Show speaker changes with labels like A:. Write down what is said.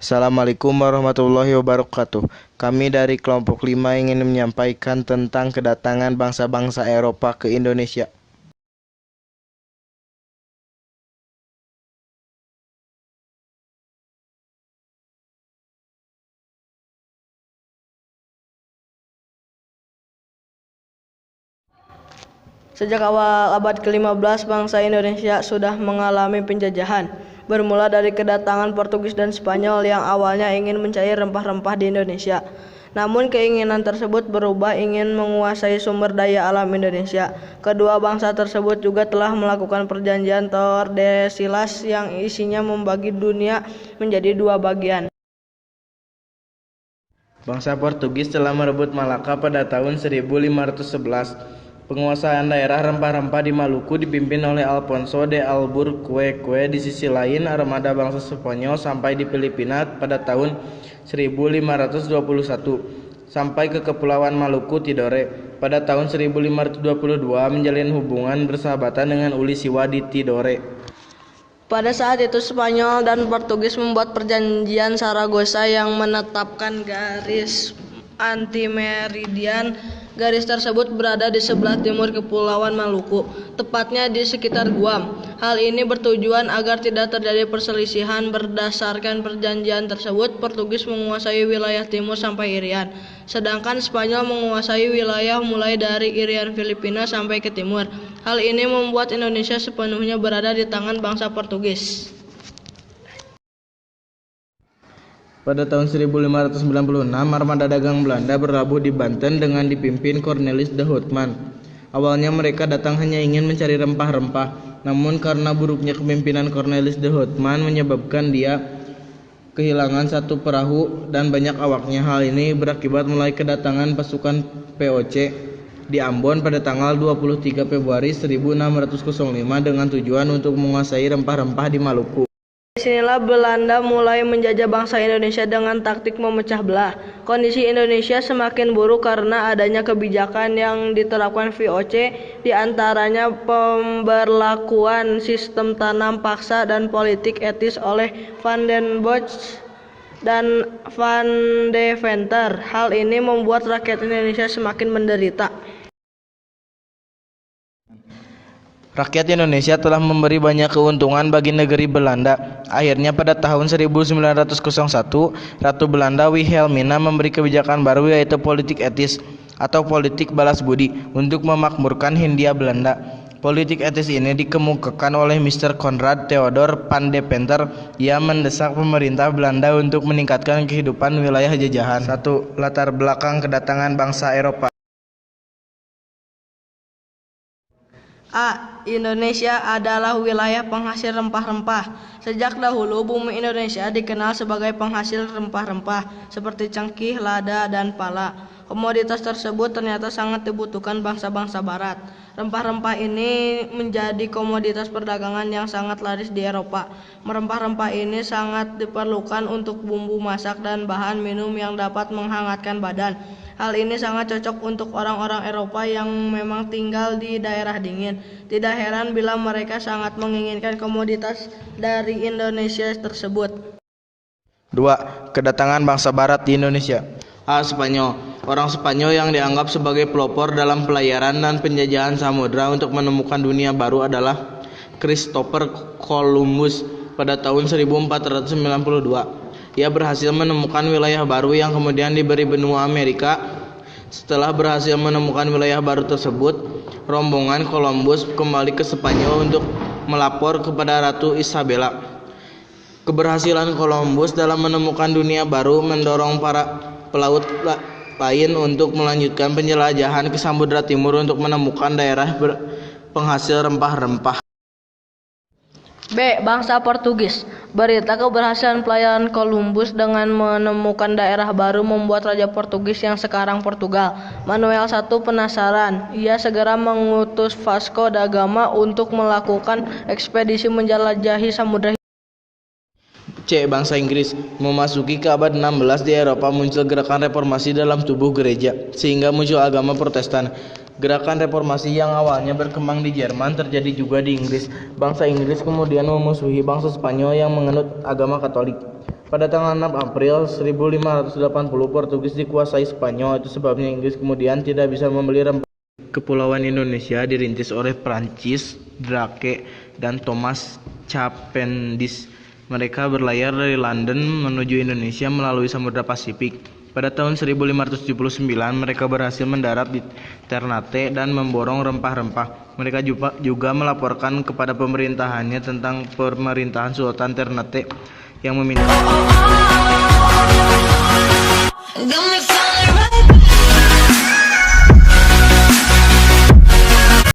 A: Assalamualaikum warahmatullahi wabarakatuh. Kami dari kelompok 5 ingin menyampaikan tentang kedatangan bangsa-bangsa Eropa ke Indonesia.
B: Sejak awal abad ke-15, bangsa Indonesia sudah mengalami penjajahan. Bermula dari kedatangan Portugis dan Spanyol yang awalnya ingin mencari rempah-rempah di Indonesia. Namun keinginan tersebut berubah ingin menguasai sumber daya alam Indonesia. Kedua bangsa tersebut juga telah melakukan perjanjian Tordesillas yang isinya membagi dunia menjadi dua bagian.
A: Bangsa Portugis telah merebut Malaka pada tahun 1511. Penguasaan daerah rempah-rempah di Maluku dipimpin oleh Alfonso de Alburquerque. Di sisi lain, armada bangsa Spanyol sampai di Filipina pada tahun 1521. Sampai ke Kepulauan Maluku Tidore. Pada tahun 1522 menjalin hubungan bersahabatan dengan Uli Siwa di Tidore.
B: Pada saat itu Spanyol dan Portugis membuat perjanjian Saragossa yang menetapkan garis anti-meridian. Garis tersebut berada di sebelah timur Kepulauan Maluku, tepatnya di sekitar Guam. Hal ini bertujuan agar tidak terjadi perselisihan. Berdasarkan perjanjian tersebut, Portugis menguasai wilayah timur sampai Irian, sedangkan Spanyol menguasai wilayah mulai dari Irian Filipina sampai ke timur. Hal ini membuat Indonesia sepenuhnya berada di tangan bangsa Portugis.
A: Pada tahun 1596, armada dagang Belanda berlabuh di Banten dengan dipimpin Cornelis de Houtman. Awalnya mereka datang hanya ingin mencari rempah-rempah, namun karena buruknya kepemimpinan Cornelis de Houtman menyebabkan dia kehilangan satu perahu dan banyak awaknya. Hal ini berakibat mulai kedatangan pasukan POC di Ambon pada tanggal 23 Februari 1605 dengan tujuan untuk menguasai rempah-rempah di Maluku.
B: Disinilah Belanda mulai menjajah bangsa Indonesia dengan taktik memecah belah. Kondisi Indonesia semakin buruk karena adanya kebijakan yang diterapkan VOC, diantaranya pemberlakuan sistem tanam paksa dan politik etis oleh Van den Bosch dan Van Deventer. Hal ini membuat rakyat Indonesia semakin menderita.
A: Rakyat Indonesia telah memberi banyak keuntungan bagi negeri Belanda. Akhirnya pada tahun 1901, Ratu Belanda Wilhelmina memberi kebijakan baru, yaitu politik etis atau politik balas budi untuk memakmurkan Hindia Belanda. Politik etis ini dikemukakan oleh Mr. Konrad Theodor van Deventer. Ia mendesak pemerintah Belanda untuk meningkatkan kehidupan wilayah jajahan. 1. Latar belakang kedatangan bangsa Eropa.
B: A. Indonesia adalah wilayah penghasil rempah-rempah. Sejak dahulu bumi Indonesia dikenal sebagai penghasil rempah-rempah seperti cengkih, lada, dan pala. Komoditas tersebut ternyata sangat dibutuhkan bangsa-bangsa barat. Rempah-rempah ini menjadi komoditas perdagangan yang sangat laris di Eropa. Rempah-rempah ini sangat diperlukan untuk bumbu masak dan bahan minum yang dapat menghangatkan badan. Hal ini sangat cocok untuk orang-orang Eropa yang memang tinggal di daerah dingin. Tidak heran bila mereka sangat menginginkan komoditas dari Indonesia tersebut.
A: 2. Kedatangan bangsa barat di Indonesia. A. Spanyol. Orang Spanyol yang dianggap sebagai pelopor dalam pelayaran dan penjajahan samudra untuk menemukan dunia baru adalah Christopher Columbus pada tahun 1492. Ia berhasil menemukan wilayah baru yang kemudian diberi benua Amerika. Setelah berhasil menemukan wilayah baru tersebut, rombongan Columbus kembali ke Spanyol untuk melapor kepada Ratu Isabella. Keberhasilan Columbus dalam menemukan dunia baru mendorong para pelaut lain untuk melanjutkan penjelajahan ke Samudra Timur untuk menemukan daerah penghasil rempah-rempah.
B: B. Bangsa Portugis. Berita keberhasilan pelayaran Columbus dengan menemukan daerah baru membuat Raja Portugis yang sekarang Portugal, Manuel I, penasaran. Ia segera mengutus Vasco da Gama untuk melakukan ekspedisi menjelajahi Samudra.
A: C. Bangsa Inggris. Memasuki ke abad 16 di Eropa muncul gerakan reformasi dalam tubuh gereja, sehingga muncul agama Protestan. Gerakan reformasi yang awalnya berkembang di Jerman terjadi juga di Inggris. Bangsa Inggris kemudian memusuhi bangsa Spanyol yang menganut agama Katolik. Pada tanggal 6 April 1580 Portugis dikuasai Spanyol. Itu sebabnya Inggris kemudian tidak bisa membeli rempah. Kepulauan Indonesia dirintis oleh Prancis, Drake, dan Thomas Cavendish. Mereka berlayar dari London menuju Indonesia melalui Samudra Pasifik. Pada tahun 1579 mereka berhasil mendarat di Ternate dan memborong rempah-rempah. Mereka juga melaporkan kepada pemerintahannya tentang pemerintahan Sultan Ternate yang meminta